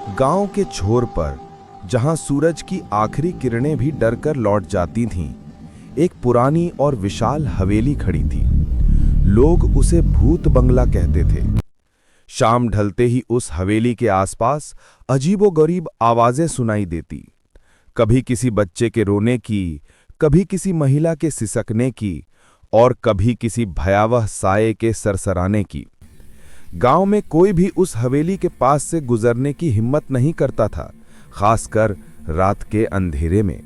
गांव के छोर पर, जहां सूरज की आखिरी किरणें भी डरकर लौट जाती थीं, एक पुरानी और विशाल हवेली खड़ी थी। लोग उसे भूत बंगला कहते थे। शाम ढलते ही उस हवेली के आसपास अजीबोगरीब आवाजें सुनाई देती। कभी किसी बच्चे के रोने की, कभी किसी महिला के सिसकने की और कभी किसी भयावह साये के सरसराने की। गांव में कोई भी उस हवेली के पास से गुजरने की हिम्मत नहीं करता था, खासकर रात के अंधेरे में।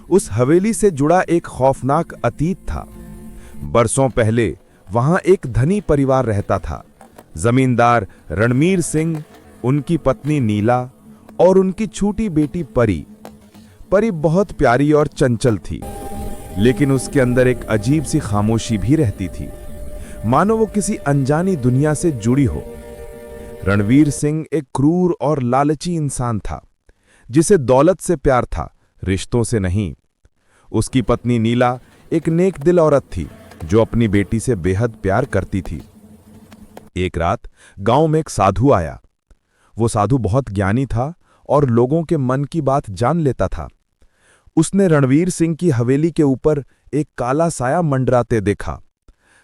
उस हवेली से जुड़ा एक खौफनाक अतीत था। बरसों पहले वहां एक धनी परिवार रहता था। जमींदार रणवीर सिंह, उनकी पत्नी नीला और उनकी छोटी बेटी परी। परी बहुत प्यारी और चंचल थी, लेकिन उसके अंदर एक अजीब सी खामोशी भी रहती थी, मानो वो किसी अनजानी दुनिया से जुड़ी हो। रणवीर सिंह एक क्रूर और लालची इंसान था, जिसे दौलत से प्यार था, रिश्तों से नहीं। उसकी पत्नी नीला एक नेक दिल औरत थी, जो अपनी बेटी से बेहद प्यार करती थी। एक रात गांव में एक साधु आया। वो साधु बहुत ज्ञानी था और लोगों के मन की बात जान लेता था। उसने रणवीर सिंह की हवेली के ऊपर एक काला साया मंडराते देखा।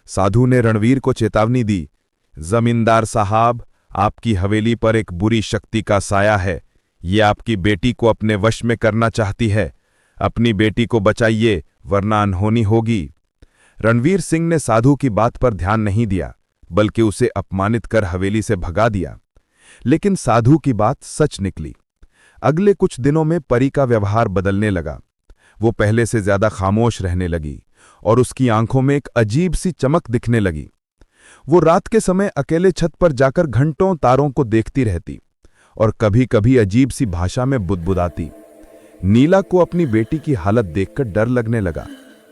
साधु ने रणवीर को चेतावनी दी, जमींदार साहब, आपकी हवेली पर एक बुरी शक्ति का साया है। ये आपकी बेटी को अपने वश में करना चाहती है। अपनी बेटी को बचाइए, वरना अनहोनी होगी। रणवीर सिंह ने साधु की बात पर ध्यान नहीं दिया, बल्कि उसे अपमानित कर हवेली से भगा दिया। लेकिन साधु की बात सच निकली। अगले कुछ दिनों में परी का व्यवहार बदलने लगा। वो पहले से ज्यादा खामोश रहने लगी और उसकी आंखों में एक अजीब सी चमक दिखने लगी। वो रात के समय अकेले छत पर जाकर घंटों तारों को देखती रहती और कभी कभी अजीब सी भाषा में बुदबुदाती। नीला को अपनी बेटी की हालत देखकर डर लगने लगा।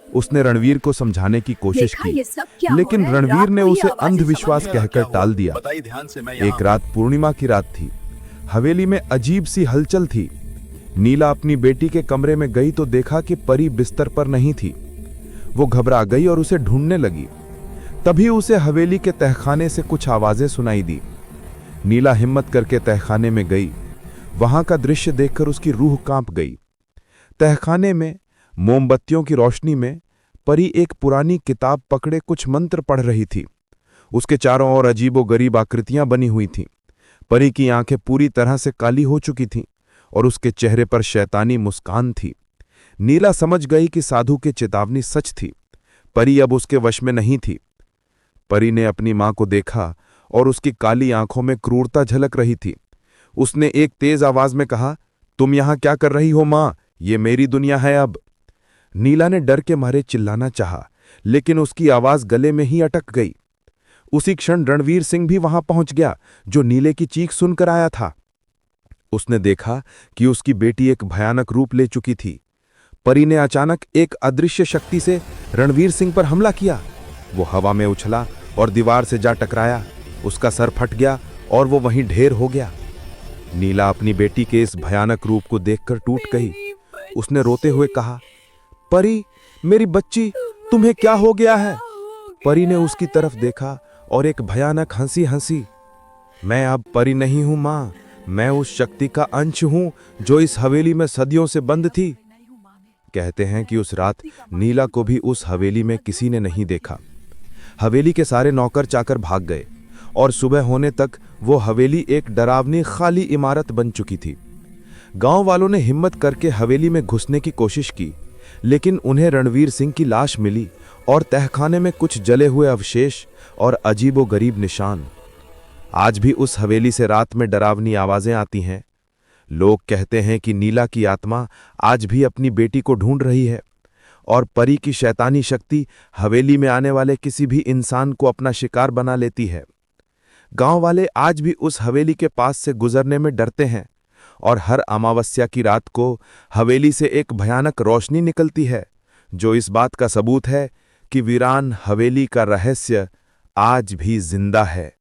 उसने रणवीर को समझाने की कोशिश की, लेकिन रणवीर ने उसे अंधविश्वास कहकर टाल दिया। एक रात पूर्णिमा की रात थी। हवेली में अजीब सी हलचल थी। नीला अपनी बेटी के कमरे में गई तो देखा कि परी बिस्तर पर नहीं थी। वो घबरा गई और उसे ढूंढने लगी। तभी उसे हवेली के तहखाने से कुछ आवाजें सुनाई दी। नीला हिम्मत करके तहखाने में गई। वहां का दृश्य देखकर उसकी रूह कांप गई। तहखाने में मोमबत्तियों की रोशनी में परी एक पुरानी किताब पकड़े कुछ मंत्र पढ़ रही थी। उसके चारों ओर अजीबोगरीब आकृतियां बनी हुई थीं। परी की आंखें पूरी तरह से काली हो चुकी थीं और उसके चेहरे पर शैतानी मुस्कान थी। नीला समझ गई कि साधु की चेतावनी सच थी। परी अब उसके वश में नहीं थी। परी ने अपनी मां को देखा और उसकी काली आंखों में क्रूरता झलक रही थी। उसने एक तेज आवाज में कहा, तुम यहां क्या कर रही हो मां? ये मेरी दुनिया है अब। नीला ने डर के मारे चिल्लाना चाहा, लेकिन उसकी आवाज गले में ही अटक गई। उसी क्षण रणवीर सिंह भी वहां पहुंच गया, जो नीले की चीख सुनकर आया था। उसने देखा कि उसकी बेटी एक भयानक रूप ले चुकी थी। परी ने अचानक एक अदृश्य शक्ति से रणवीर सिंह पर हमला किया। वो हवा में उछला और दीवार से जा टकराया। उसका सर फट गया और वो वहीं ढेर हो गया। नीला अपनी बेटी के इस भयानक रूप को देखकर टूट गई। उसने रोते हुए कहा, परी, मेरी बच्ची, तुम्हें क्या हो गया है? परी ने उसकी तरफ देखा और एक भयानक हंसी हंसी। मैं अब परी नहीं हूं मां, मैं उस शक्ति का अंश हूं जो इस हवेली में सदियों से बंद थी। कहते हैं कि उस रात नीला को भी उस हवेली में किसी ने नहीं देखा। हवेली के सारे नौकर चाकर भाग गए और सुबह होने तक वो हवेली एक डरावनी खाली इमारत बन चुकी थी। गांव वालों ने हिम्मत करके हवेली में घुसने की कोशिश की, लेकिन उन्हें रणवीर सिंह की लाश मिली और तहखाने में कुछ जले हुए अवशेष और अजीबोगरीब निशान। आज भी उस हवेली से रात में डरावनी आवाजें आती हैं। लोग कहते हैं कि नीला की आत्मा आज भी अपनी बेटी को ढूंढ रही है और परी की शैतानी शक्ति हवेली में आने वाले किसी भी इंसान को अपना शिकार बना लेती है। गांव वाले आज भी उस हवेली के पास से गुजरने में डरते हैं और हर अमावस्या की रात को हवेली से एक भयानक रोशनी निकलती है, जो इस बात का सबूत है कि वीरान हवेली का रहस्य आज भी जिंदा है।